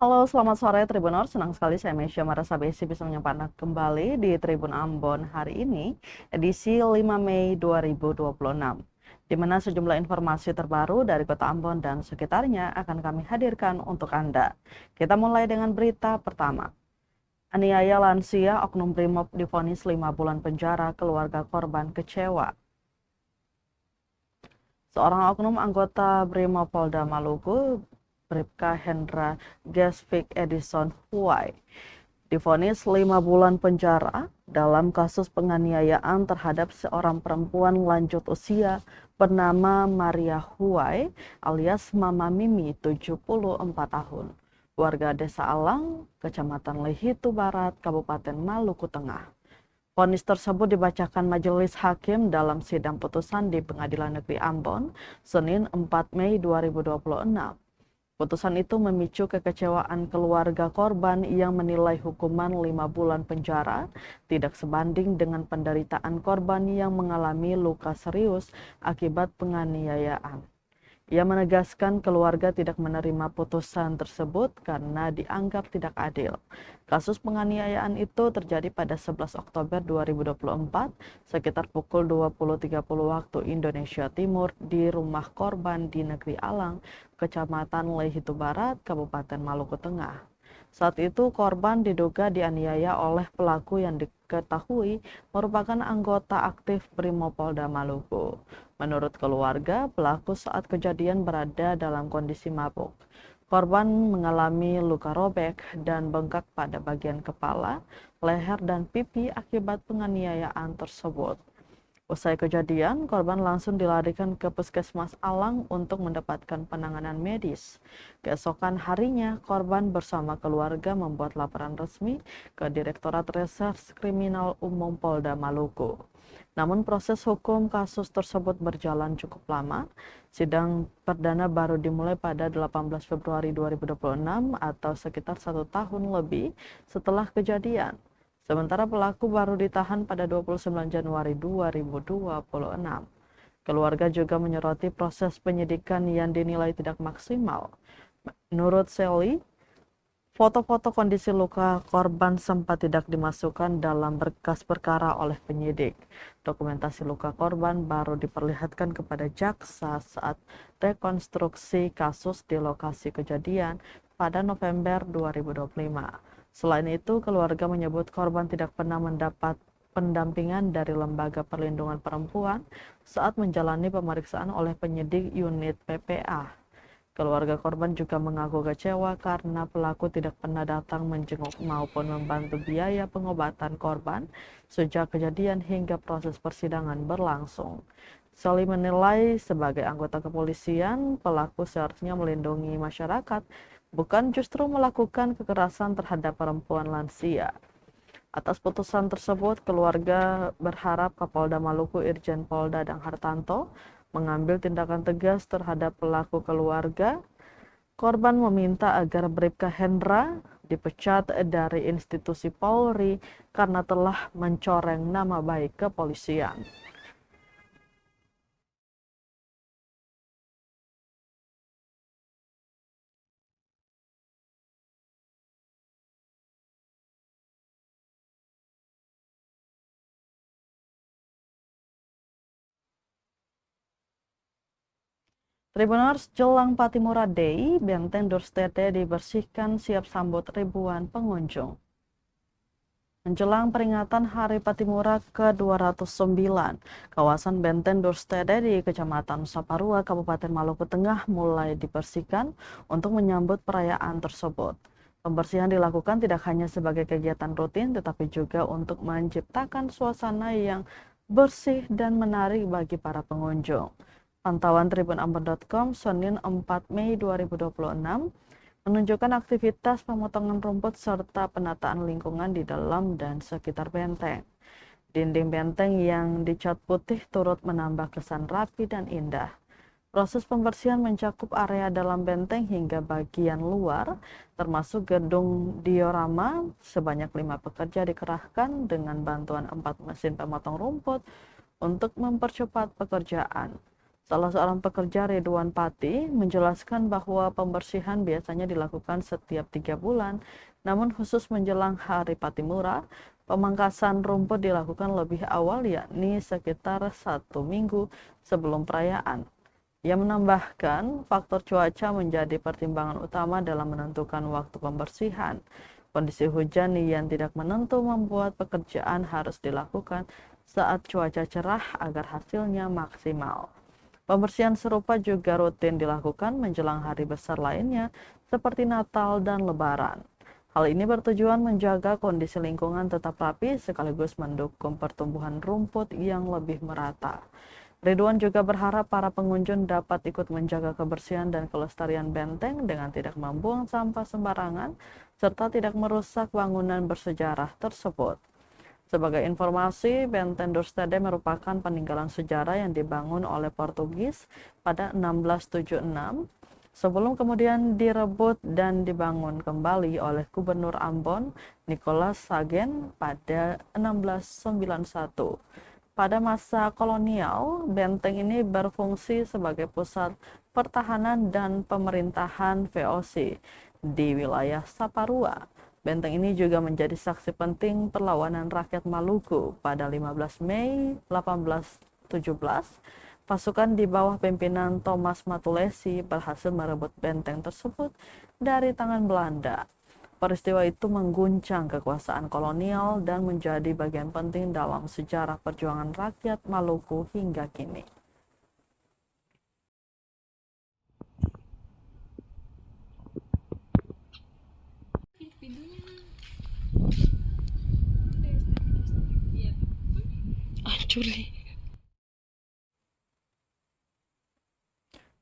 Halo, selamat sore Tribuners. Senang sekali saya Mesya Marasabesi bisa menyapa Anda kembali di Tribun Ambon hari ini, edisi 5 Mei 2026. Di mana sejumlah informasi terbaru dari Kota Ambon dan sekitarnya akan kami hadirkan untuk Anda. Kita mulai dengan berita pertama. Aniaya lansia Oknum Brimob divonis 5 bulan penjara, keluarga korban kecewa. Seorang oknum anggota Brimopolda Maluku, Bribka Hendra Gesvik Edison Huai, divonis 5 bulan penjara dalam kasus penganiayaan terhadap seorang perempuan lanjut usia bernama Maria Huai alias Mama Mimi, 74 tahun, warga Desa Alang, Kecamatan Lehitu Barat, Kabupaten Maluku Tengah. Vonis tersebut dibacakan Majelis Hakim dalam sidang putusan di Pengadilan Negeri Ambon, Senin 4 Mei 2026. Putusan itu memicu kekecewaan keluarga korban yang menilai hukuman 5 bulan penjara tidak sebanding dengan penderitaan korban yang mengalami luka serius akibat penganiayaan. Ia menegaskan keluarga tidak menerima putusan tersebut karena dianggap tidak adil. Kasus penganiayaan itu terjadi pada 11 Oktober 2024 sekitar pukul 20.30 waktu Indonesia Timur di rumah korban di Negeri Alang, Kecamatan Lehitu Barat, Kabupaten Maluku Tengah. Saat itu korban diduga dianiaya oleh pelaku yang diketahui merupakan anggota aktif Brimopolda Maluku. Menurut keluarga, pelaku saat kejadian berada dalam kondisi mabuk. Korban mengalami luka robek dan bengkak pada bagian kepala, leher, dan pipi akibat penganiayaan tersebut. Usai kejadian, korban langsung dilarikan ke Puskesmas Alang untuk mendapatkan penanganan medis. Keesokan harinya, korban bersama keluarga membuat laporan resmi ke Direktorat Reserse Kriminal Umum Polda Maluku. Namun proses hukum kasus tersebut berjalan cukup lama. Sidang perdana baru dimulai pada 18 Februari 2026 atau sekitar 1 tahun lebih setelah kejadian. Sementara pelaku baru ditahan pada 29 Januari 2026. Keluarga juga menyoroti proses penyidikan yang dinilai tidak maksimal. Menurut Sally, foto-foto kondisi luka korban sempat tidak dimasukkan dalam berkas perkara oleh penyidik. Dokumentasi luka korban baru diperlihatkan kepada jaksa saat rekonstruksi kasus di lokasi kejadian pada November 2025. Selain itu, keluarga menyebut korban tidak pernah mendapat pendampingan dari Lembaga Perlindungan Perempuan saat menjalani pemeriksaan oleh penyidik unit PPA. Keluarga korban juga mengaku kecewa karena pelaku tidak pernah datang menjenguk maupun membantu biaya pengobatan korban sejak kejadian hingga proses persidangan berlangsung. Sally menilai sebagai anggota kepolisian, pelaku seharusnya melindungi masyarakat, bukan justru melakukan kekerasan terhadap perempuan lansia. Atas putusan tersebut, keluarga berharap Kapolda Maluku Irjen Polda Dang Hartanto mengambil tindakan tegas terhadap pelaku keluarga. Korban meminta agar Bribka Hendra dipecat dari institusi Polri karena telah mencoreng nama baik kepolisian. Tribuners, jelang Patimura Day, Benteng Dorstede dibersihkan siap sambut ribuan pengunjung. Menjelang peringatan Hari Patimura ke-209, kawasan Benteng Dorstede di Kecamatan Saparua, Kabupaten Maluku Tengah mulai dibersihkan untuk menyambut perayaan tersebut. Pembersihan dilakukan tidak hanya sebagai kegiatan rutin, tetapi juga untuk menciptakan suasana yang bersih dan menarik bagi para pengunjung. Pantauan tribunambon.com Senin 4 Mei 2026 menunjukkan aktivitas pemotongan rumput serta penataan lingkungan di dalam dan sekitar benteng. Dinding benteng yang dicat putih turut menambah kesan rapi dan indah. Proses pembersihan mencakup area dalam benteng hingga bagian luar, termasuk gedung diorama. Sebanyak 5 pekerja dikerahkan dengan bantuan 4 mesin pemotong rumput untuk mempercepat pekerjaan. Salah seorang pekerja, Ridwan Pati, menjelaskan bahwa pembersihan biasanya dilakukan setiap 3 bulan, namun khusus menjelang Hari Patimura, pemangkasan rumput dilakukan lebih awal, yakni sekitar 1 minggu sebelum perayaan. Ia menambahkan, faktor cuaca menjadi pertimbangan utama dalam menentukan waktu pembersihan. Kondisi hujan yang tidak menentu membuat pekerjaan harus dilakukan saat cuaca cerah agar hasilnya maksimal. Pembersihan serupa juga rutin dilakukan menjelang hari besar lainnya seperti Natal dan Lebaran. Hal ini bertujuan menjaga kondisi lingkungan tetap rapi sekaligus mendukung pertumbuhan rumput yang lebih merata. Ridwan juga berharap para pengunjung dapat ikut menjaga kebersihan dan kelestarian benteng dengan tidak membuang sampah sembarangan serta tidak merusak bangunan bersejarah tersebut. Sebagai informasi, Benteng Dorstede merupakan peninggalan sejarah yang dibangun oleh Portugis pada 1676 sebelum kemudian direbut dan dibangun kembali oleh Gubernur Ambon Nicholas Sagen pada 1691. Pada masa kolonial, benteng ini berfungsi sebagai pusat pertahanan dan pemerintahan VOC di wilayah Saparua. Benteng ini juga menjadi saksi penting perlawanan rakyat Maluku pada 15 Mei 1817. Pasukan di bawah pimpinan Thomas Matulesi berhasil merebut benteng tersebut dari tangan Belanda. Peristiwa itu mengguncang kekuasaan kolonial dan menjadi bagian penting dalam sejarah perjuangan rakyat Maluku hingga kini.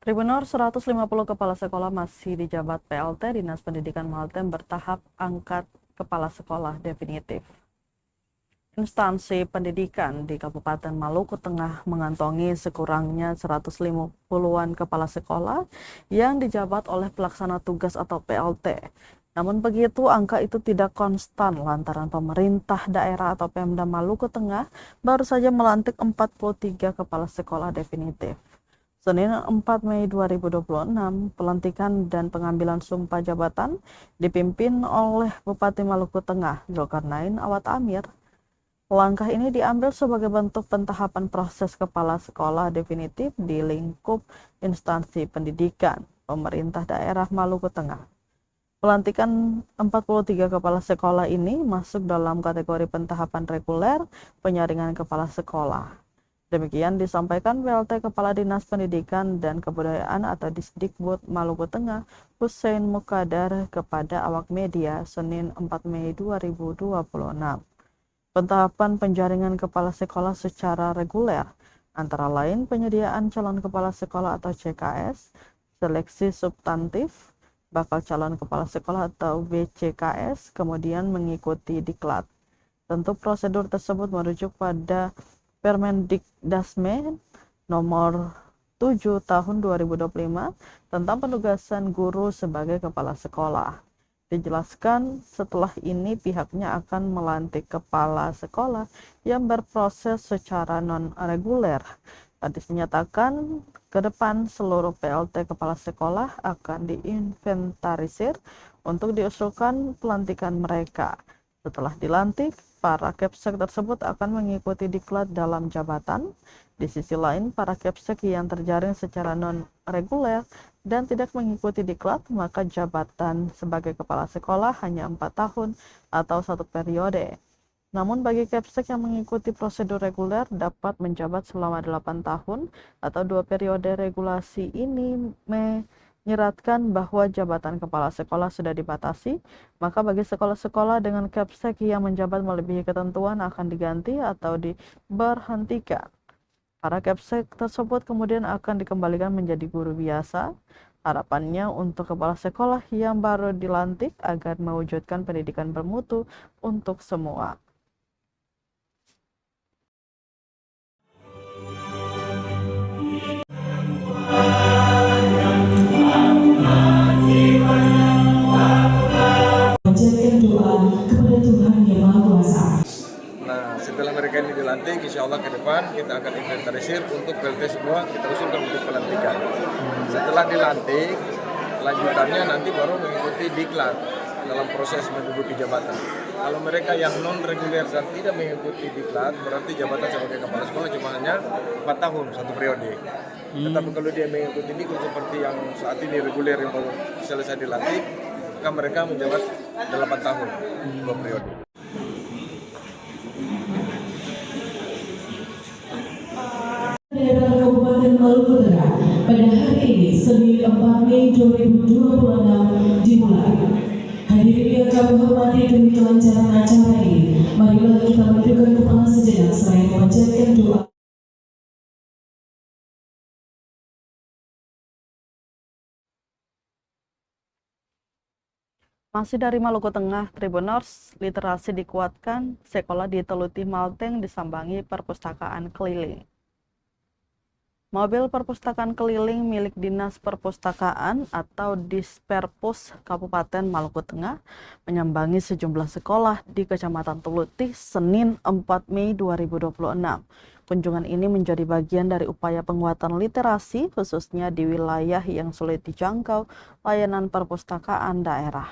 Tribunor 150 kepala sekolah masih dijabat PLT. Dinas Pendidikan Maltem bertahap angkat kepala sekolah definitif. Instansi pendidikan di Kabupaten Maluku Tengah mengantongi sekurangnya 150-an kepala sekolah yang dijabat oleh pelaksana tugas atau PLT. Namun begitu, angka itu tidak konstan lantaran pemerintah daerah atau Pemda Maluku Tengah baru saja melantik 43 kepala sekolah definitif. Senin 4 Mei 2026, pelantikan dan pengambilan sumpah jabatan dipimpin oleh Bupati Maluku Tengah, Zulkarnain Awad Amir. Langkah ini diambil sebagai bentuk pentahapan proses kepala sekolah definitif di lingkup instansi pendidikan pemerintah daerah Maluku Tengah. Pelantikan 43 kepala sekolah ini masuk dalam kategori pentahapan reguler penyaringan kepala sekolah. Demikian disampaikan PLT Kepala Dinas Pendidikan dan Kebudayaan atau Disdikbud Maluku Tengah, Hussein Mukadar kepada awak media Senin 4 Mei 2026. Pentahapan penjaringan kepala sekolah secara reguler, antara lain penyediaan calon kepala sekolah atau CKS, seleksi substantif, bakal calon kepala sekolah atau BCKS, kemudian mengikuti diklat. Tentu prosedur tersebut merujuk pada Permendikdasmen nomor 7 tahun 2025 tentang penugasan guru sebagai kepala sekolah. Dijelaskan setelah ini pihaknya akan melantik kepala sekolah yang berproses secara non-reguler. Kadis menyatakan ke depan seluruh PLT kepala sekolah akan diinventarisir untuk diusulkan pelantikan mereka. Setelah dilantik, para Kepsek tersebut akan mengikuti diklat dalam jabatan. Di sisi lain, para Kepsek yang terjaring secara non-reguler dan tidak mengikuti diklat, maka jabatan sebagai kepala sekolah hanya 4 tahun atau 1 periode. Namun bagi Kepsek yang mengikuti prosedur reguler dapat menjabat selama 8 tahun atau 2 periode. Regulasi ini menyeratkan bahwa jabatan kepala sekolah sudah dibatasi, maka bagi sekolah-sekolah dengan Kepsek yang menjabat melebihi ketentuan akan diganti atau diberhentikan. Para Kepsek tersebut kemudian akan dikembalikan menjadi guru biasa. Harapannya untuk kepala sekolah yang baru dilantik agar mewujudkan pendidikan bermutu untuk semua. Setelah mereka ini dilantik, insya Allah ke depan kita akan inventarisir untuk PLT semua, kita usulkan untuk pelantikan. Setelah dilantik, lanjutannya nanti baru mengikuti diklat dalam proses menduduki jabatan. Kalau mereka yang non reguler dan tidak mengikuti diklat, berarti jabatan sebagai kepala sekolah cuma hanya 4 tahun satu periode. Tetapi kalau dia mengikuti diklat seperti yang saat ini reguler yang baru selesai dilantik, maka mereka menjabat 8 tahun 2 periode. Daerah Kabupaten Maluku Tengah pada hari ini Senin 4 Mei 2026 dimulai. Hadirin yang kami hormati, demi kelancaran acara ini, marilah kita menundukkan kepala sejenak seraya memanjatkan doa. Masih dari Maluku Tengah, Tribuners, literasi dikuatkan, sekolah di Teluti Malteng disambangi perpustakaan keliling. Mobil perpustakaan keliling milik Dinas Perpustakaan atau Disperpus Kabupaten Maluku Tengah menyambangi sejumlah sekolah di Kecamatan Teluti Senin 4 Mei 2026. Kunjungan ini menjadi bagian dari upaya penguatan literasi khususnya di wilayah yang sulit dijangkau layanan perpustakaan daerah.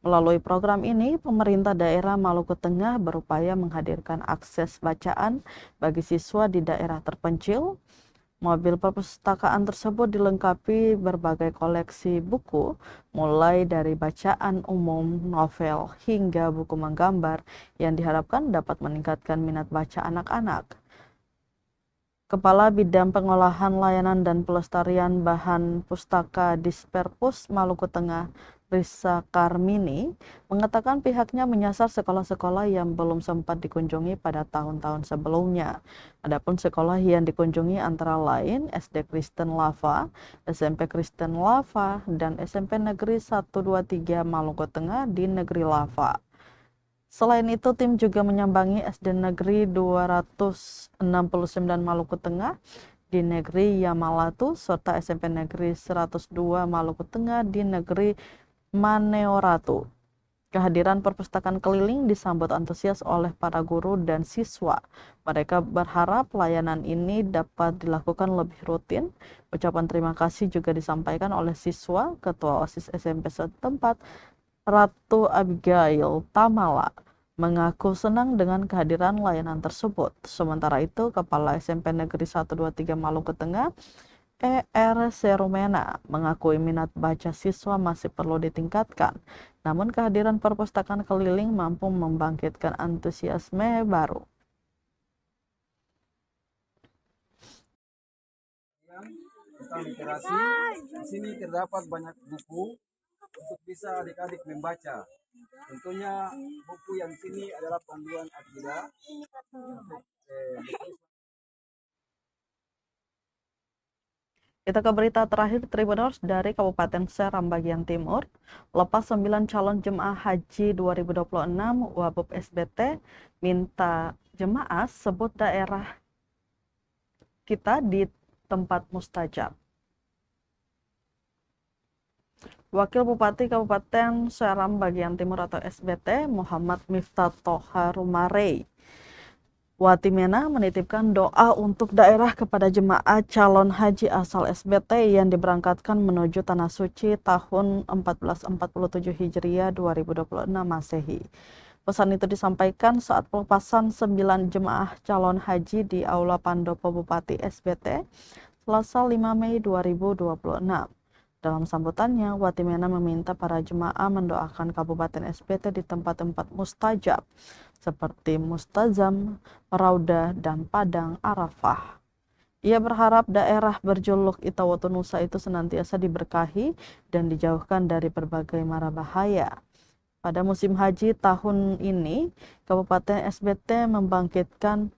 Melalui program ini, pemerintah daerah Maluku Tengah berupaya menghadirkan akses bacaan bagi siswa di daerah terpencil. Mobil perpustakaan tersebut dilengkapi berbagai koleksi buku, mulai dari bacaan umum, novel, hingga buku menggambar yang diharapkan dapat meningkatkan minat baca anak-anak. Kepala Bidang Pengolahan Layanan dan Pelestarian Bahan Pustaka Disperpus Maluku Tengah, Risa Karmini, mengatakan pihaknya menyasar sekolah-sekolah yang belum sempat dikunjungi pada tahun-tahun sebelumnya. Adapun sekolah yang dikunjungi antara lain SD Kristen Lava, SMP Kristen Lava, dan SMP Negeri 123 Maluku Tengah di Negeri Lava. Selain itu, tim juga menyambangi SD Negeri 269 Maluku Tengah di Negeri Yamalatu, serta SMP Negeri 102 Maluku Tengah di Negeri Maneoratu. Kehadiran perpustakaan keliling disambut antusias oleh para guru dan siswa. Mereka berharap layanan ini dapat dilakukan lebih rutin. Ucapan terima kasih juga disampaikan oleh siswa, Ketua OSIS SMP setempat, Ratu Abigail Tamala, mengaku senang dengan kehadiran layanan tersebut. Sementara itu, Kepala SMP Negeri 123 Maluku Tengah, ER Serumena, mengakui minat baca siswa masih perlu ditingkatkan. Namun kehadiran perpustakaan keliling mampu membangkitkan antusiasme baru. Tentang literasi, di sini terdapat banyak buku untuk bisa adik-adik membaca. Tentunya buku yang sini adalah panduan akidah. Kita ke berita terakhir, Tribuners, dari Kabupaten Seram bagian timur. Lepas 9 calon jemaah haji 2026, Wabub SBT minta jemaah sebut daerah kita di tempat mustajab. Wakil Bupati Kabupaten Seram bagian timur atau SBT, Muhammad Miftah Toha Rumarei Watimena, menitipkan doa untuk daerah kepada jemaah calon haji asal SBT yang diberangkatkan menuju Tanah Suci tahun 1447 Hijriah 2026 Masehi. Pesan itu disampaikan saat pelepasan 9 jemaah calon haji di Aula Pandopo Bupati SBT Selasa 5 Mei 2026. Dalam sambutannya, Watimena meminta para jemaah mendoakan Kabupaten SBT di tempat-tempat mustajab seperti Mustazam, Rauda, dan Padang Arafah. Ia berharap daerah berjuluk Itawatu Nusa itu senantiasa diberkahi dan dijauhkan dari berbagai mara bahaya. Pada musim haji tahun ini, Kabupaten SBT memberangkatkan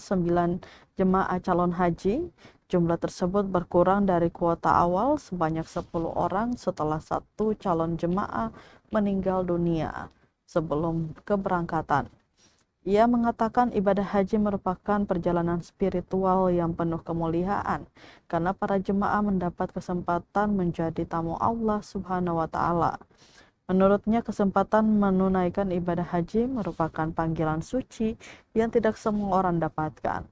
9 jemaah calon haji. Jumlah tersebut berkurang dari kuota awal sebanyak 10 orang setelah 1 calon jemaah meninggal dunia sebelum keberangkatan. Ia mengatakan ibadah haji merupakan perjalanan spiritual yang penuh kemuliaan karena para jemaah mendapat kesempatan menjadi tamu Allah Subhanahu wa Ta'ala. Menurutnya, kesempatan menunaikan ibadah haji merupakan panggilan suci yang tidak semua orang dapatkan.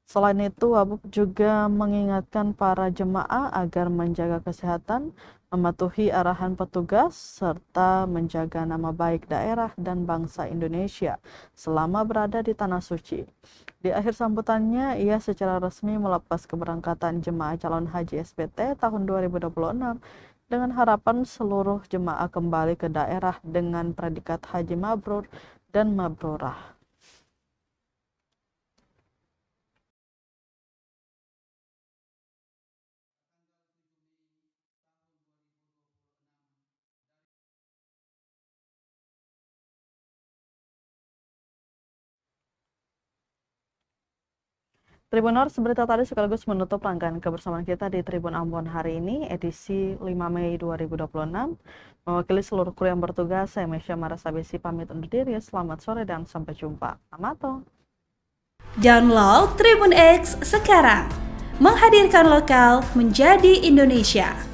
Selain itu, Wabub juga mengingatkan para jemaah agar menjaga kesehatan, mematuhi arahan petugas, serta menjaga nama baik daerah dan bangsa Indonesia selama berada di Tanah Suci. Di akhir sambutannya, ia secara resmi melepas keberangkatan jemaah calon haji SPT tahun 2026 dengan harapan seluruh jemaah kembali ke daerah dengan predikat haji mabrur dan mabrurah. Tribuners, berita tadi sekaligus menutup rangkaian kebersamaan kita di Tribun Ambon hari ini, edisi 5 Mei 2026. Mewakili seluruh kru yang bertugas, saya Mesya Marasabesi pamit undur diri. Selamat sore dan sampai jumpa. Amato. Download Tribun X sekarang, menghadirkan lokal menjadi Indonesia.